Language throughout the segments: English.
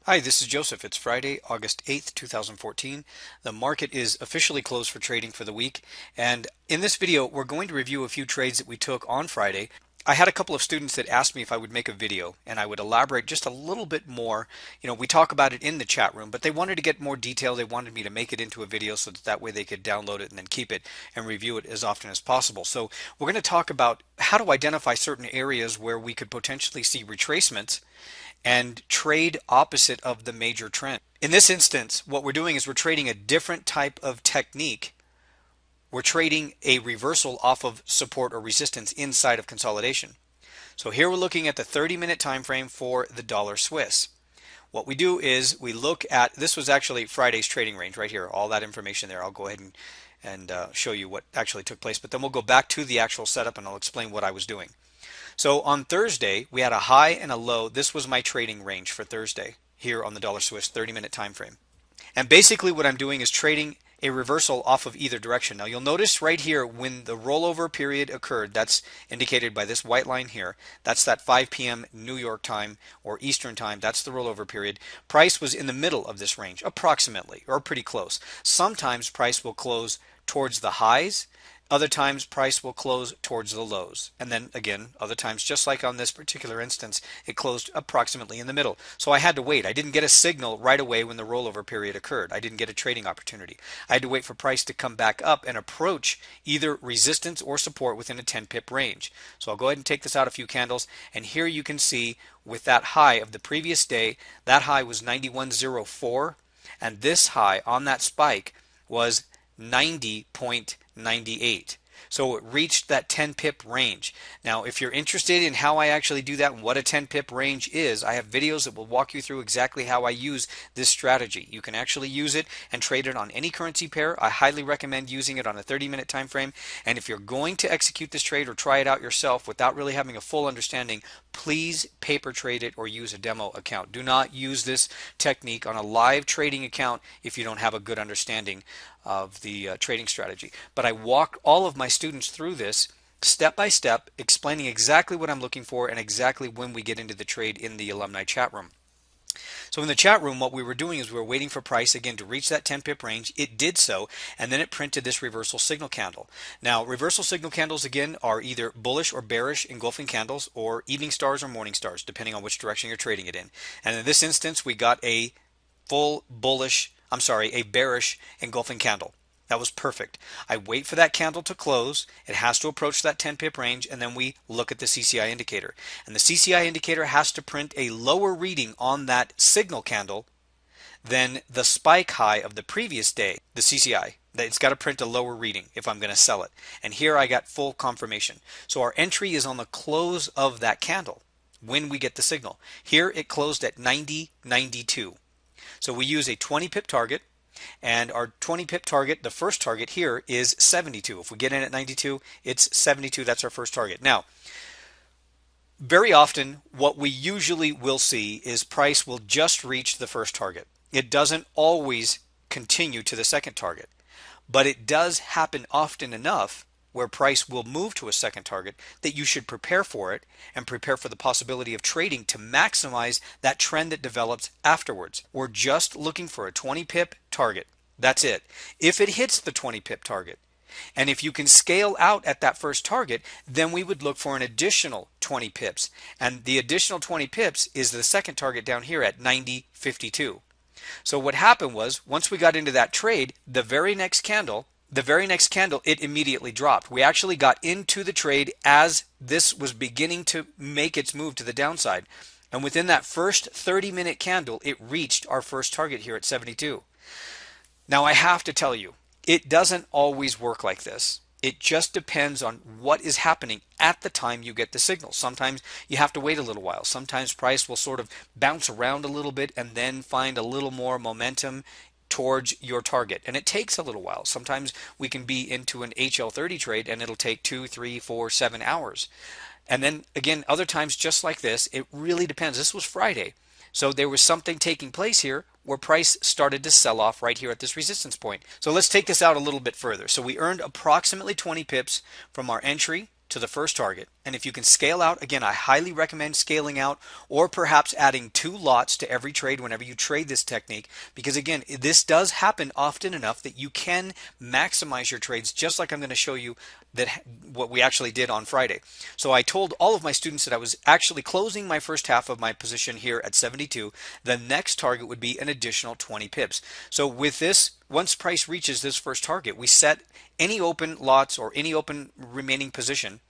Hi, this is Joseph. It's Friday, August 8th, 2014. The market is officially closed for trading for the week. And in this video, we're going to review a few trades that we took on Friday. I had a couple of students that asked me if I would make a video and I would elaborate just a little bit more. We talk about it in the chat room, but they wanted to get more detail. They wanted me to make it into a video so that way they could download it and then keep it and review it as often as possible. So we're going to talk about how to identify certain areas where we could potentially see retracements and trade opposite of the major trend. In this instance, what we're doing is we're trading a different type of technique. We're trading a reversal off of support or resistance inside of consolidation. So here we're looking at the 30-minute time frame for the dollar Swiss. What we do is we look at, this was actually Friday's trading range right here, all that information there. I'll go ahead and show you what actually took place, but then we'll go back to the actual setup and I'll explain what I was doing. So on Thursday, we had a high and a low. This was my trading range for Thursday here on the dollar Swiss 30-minute time frame. And basically what I'm doing is trading a reversal off of either direction. Now you'll notice right here when the rollover period occurred, that's indicated by this white line here. That's that 5 p.m. New York time or Eastern time. That's the rollover period. Price was in the middle of this range, approximately, or pretty close. Sometimes price will close towards the highs. Other times price will close towards the lows. And then again, other times, just like on this particular instance, it closed approximately in the middle. So I had to wait. I didn't get a signal right away when the rollover period occurred. I didn't get a trading opportunity. I had to wait for price to come back up and approach either resistance or support within a 10 pip range. So I'll go ahead and take this out a few candles. And here you can see with that high of the previous day, that high was 91.04. And this high on that spike was 90.98. So it reached that 10 pip range. Now, if you're interested in how I actually do that and what a 10 pip range is, I have videos that will walk you through exactly how I use this strategy. You can actually use it and trade it on any currency pair. I highly recommend using it on a 30-minute time frame. And if you're going to execute this trade or try it out yourself without really having a full understanding, please paper trade it or use a demo account. Do not use this technique on a live trading account if you don't have a good understanding of the trading strategy. But I walk all of my students through this step by step, explaining exactly what I'm looking for and exactly when we get into the trade in the alumni chat room. So in the chat room, what we were doing is we were waiting for price again to reach that 10 pip range. It did so, and then it printed this reversal signal candle. Now, reversal signal candles again are either bullish or bearish engulfing candles, or evening stars or morning stars, depending on which direction you're trading it in. And in this instance, we got a a bearish engulfing candle. That was perfect. I wait for that candle to close. It has to approach that 10 pip range, and then we look at the CCI indicator. And the CCI indicator has to print a lower reading on that signal candle than the spike high of the previous day, the CCI. It's got to print a lower reading if I'm going to sell it. And here I got full confirmation. So our entry is on the close of that candle when we get the signal. Here it closed at 90.92. So we use a 20 pip target, and our 20 pip target, the first target here, is 72. If we get in at 92, it's 72. That's our first target. Now, very often what we usually will see is price will just reach the first target. It doesn't always continue to the second target, but it does happen often enough where price will move to a second target that you should prepare for it and prepare for the possibility of trading to maximize that trend that develops afterwards. We're just looking for a 20 pip target. That's it. If it hits the 20 pip target, and if you can scale out at that first target, then we would look for an additional 20 pips. And the additional 20 pips is the second target down here at 90.52. So what happened was, once we got into that trade, the very next candle, it immediately dropped. We actually got into the trade as this was beginning to make its move to the downside. And within that first 30-minute candle, it reached our first target here at 72. Now I have to tell you, it doesn't always work like this. It just depends on what is happening at the time you get the signal. Sometimes you have to wait a little while. Sometimes price will sort of bounce around a little bit and then find a little more momentum towards your target, and it takes a little while. Sometimes we can be into an hl30 trade and it'll take 2, 3, 4, 7 hours. And then again, other times just like this, it really depends. This was Friday, so there was something taking place here where price started to sell off right here at this resistance point. So let's take this out a little bit further. So we earned approximately 20 pips from our entry to the first target, And if you can scale out, again, I highly recommend scaling out or perhaps adding 2 lots to every trade whenever you trade this technique, because again, this does happen often enough that you can maximize your trades, just like I'm going to show you that what we actually did on Friday. So I told all of my students that I was actually closing my first half of my position here at 72. The next target would be an additional 20 pips. So with this, once price reaches this first target, we set any open lots or any open remaining position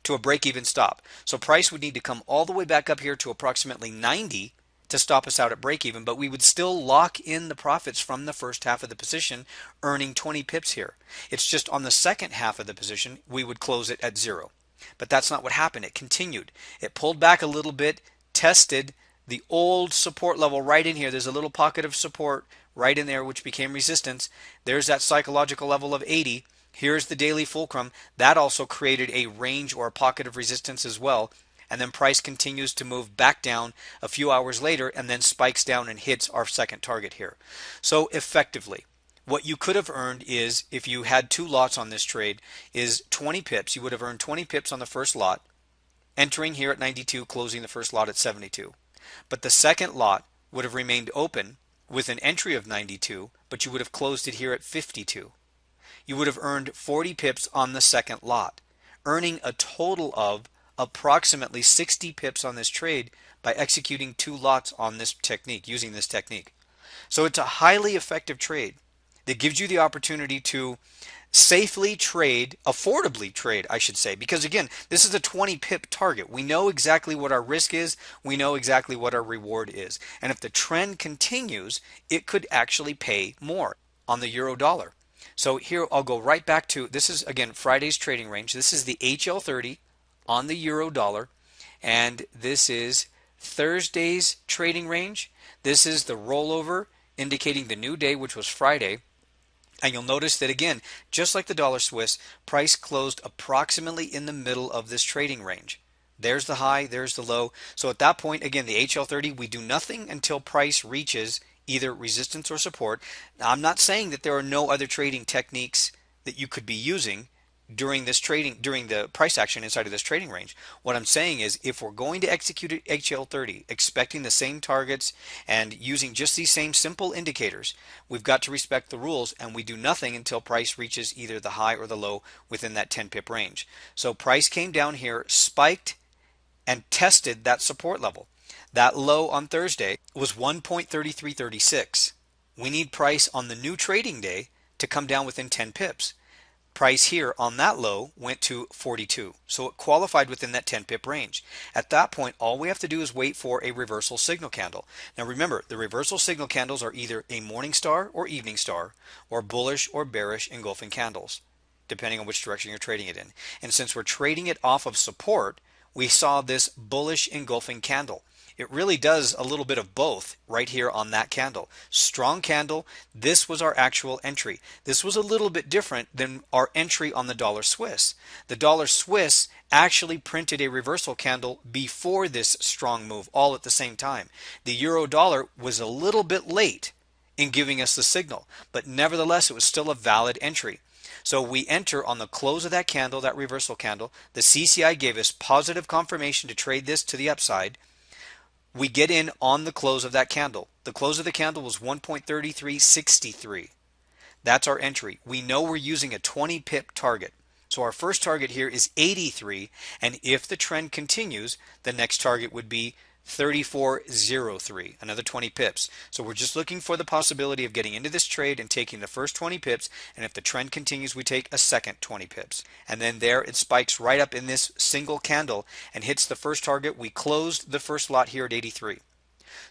to a break-even stop. So price would need to come all the way back up here to approximately 90 to stop us out at break-even, but we would still lock in the profits from the first half of the position, earning 20 pips here. It's just on the second half of the position, we would close it at 0. But that's not what happened. It continued. It pulled back a little bit, tested the old support level right in here. There's a little pocket of support right in there, which became resistance. There's that psychological level of 80. Here's the daily fulcrum. That also created a range or a pocket of resistance as well. And then price continues to move back down a few hours later and then spikes down and hits our second target here. So effectively, what you could have earned is, if you had 2 lots on this trade, is 20 pips. You would have earned 20 pips on the first lot, entering here at 92, closing the first lot at 72. But the second lot would have remained open with an entry of 92, but you would have closed it here at 52. You would have earned 40 pips on the second lot, earning a total of approximately 60 pips on this trade by executing 2 lots on this technique, using this technique. So it's a highly effective trade that gives you the opportunity to safely trade, affordably trade, I should say, because again, this is a 20 pip target. We know exactly what our risk is. We know exactly what our reward is. And if the trend continues, it could actually pay more on the euro dollar. So here I'll go right back to, this is again Friday's trading range. This is the hl30 on the euro dollar, and this is Thursday's trading range. This is the rollover indicating the new day, which was Friday. And you'll notice that again, just like the dollar Swiss, price closed approximately in the middle of this trading range. There's the high, there's the low. So at that point, again, the hl30, we do nothing until price reaches either resistance or support. Now, I'm not saying that there are no other trading techniques that you could be using during this trading, during the price action inside of this trading range. What I'm saying is, if we're going to execute hl30 expecting the same targets and using just these same simple indicators, we've got to respect the rules, and we do nothing until price reaches either the high or the low within that 10 pip range. So price came down here, spiked, and tested that support level. That low on Thursday was 1.3336. We need price on the new trading day to come down within 10 pips. Price here on that low went to 42. So it qualified within that 10 pip range. At that point, all we have to do is wait for a reversal signal candle. Now remember, the reversal signal candles are either a morning star or evening star, or bullish or bearish engulfing candles, depending on which direction you're trading it in. And since we're trading it off of support, we saw this bullish engulfing candle. It really does a little bit of both right here on that candle. Strong candle. This was our actual entry. This was a little bit different than our entry on the dollar Swiss. The dollar Swiss actually printed a reversal candle before this strong move, all at the same time. The euro dollar was a little bit late in giving us the signal, but nevertheless it was still a valid entry. So we enter on the close of that candle, that reversal candle. The CCI gave us positive confirmation to trade this to the upside. We get in on the close of that candle. The close of the candle was 1.3363. That's our entry. We know we're using a 20 pip target. So our first target here is 83, and if the trend continues, the next target would be 3403, another 20 pips. So we're just looking for the possibility of getting into this trade and taking the first 20 pips, and if the trend continues, we take a second 20 pips. And then there it spikes right up in this single candle and hits the first target. We closed the first lot here at 83.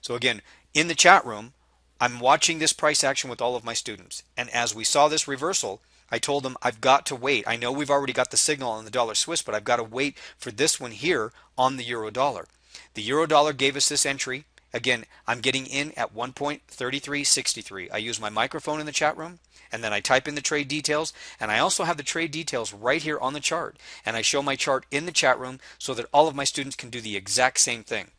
So again, in the chat room, I'm watching this price action with all of my students, and as we saw this reversal, I told them I've got to wait. I know we've already got the signal on the dollar Swiss, but I've got to wait for this one here on the euro dollar. The euro dollar gave us this entry. Again, I'm getting in at 1.3363. I use my microphone in the chat room, and then I type in the trade details, and I also have the trade details right here on the chart, and I show my chart in the chat room so that all of my students can do the exact same thing.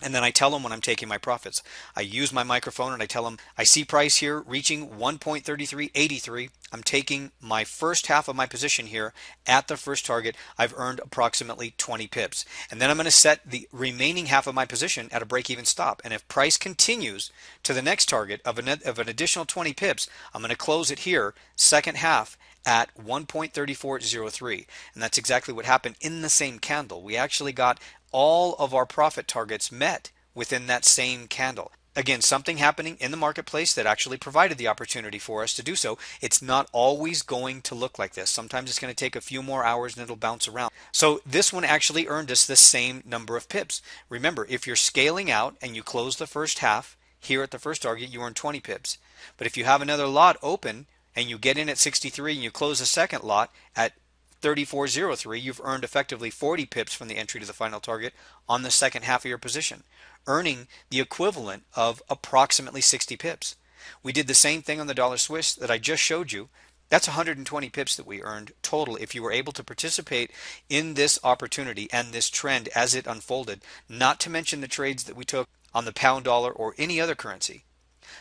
And then I tell them when I'm taking my profits. I use my microphone and I tell them I see price here reaching 1.3383. I'm taking my first half of my position here at the first target. I've earned approximately 20 pips. And then I'm going to set the remaining half of my position at a break-even stop. And if price continues to the next target of an additional 20 pips, I'm going to close it here, second half, at 1.3403. And that's exactly what happened in the same candle. We actually got all of our profit targets met within that same candle. Again, something happening in the marketplace that actually provided the opportunity for us to do so. It's not always going to look like this. Sometimes it's going to take a few more hours and it'll bounce around. So this one actually earned us the same number of pips. Remember, if you're scaling out and you close the first half here at the first target, you earn 20 pips. But if you have another lot open and you get in at 63 and you close the second lot at 3403, you've earned effectively 40 pips from the entry to the final target on the second half of your position, earning the equivalent of approximately 60 pips. We did the same thing on the dollar Swiss that I just showed you. That's 120 pips that we earned total if you were able to participate in this opportunity and this trend as it unfolded, not to mention the trades that we took on the pound dollar or any other currency.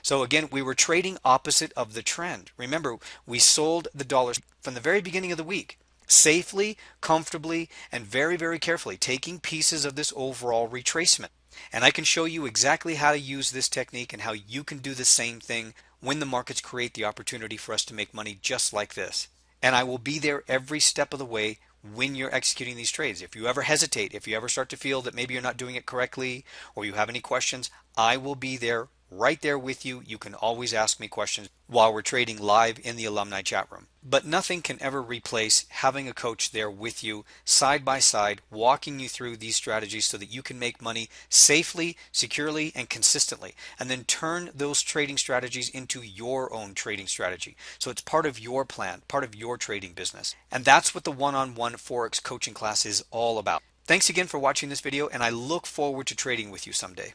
So again, we were trading opposite of the trend. Remember, we sold the dollars from the very beginning of the week, safely, comfortably, and very, very carefully, taking pieces of this overall retracement. And I can show you exactly how to use this technique and how you can do the same thing when the markets create the opportunity for us to make money just like this. And I will be there every step of the way when you're executing these trades. If you ever hesitate, if you ever start to feel that maybe you're not doing it correctly or you have any questions, I will be there right there with you. You can always ask me questions while we're trading live in the alumni chat room. But nothing can ever replace having a coach there with you side by side, walking you through these strategies so that you can make money safely, securely, and consistently, and then turn those trading strategies into your own trading strategy. So it's part of your plan, part of your trading business. And that's what the one-on-one Forex coaching class is all about. Thanks again for watching this video, and I look forward to trading with you someday.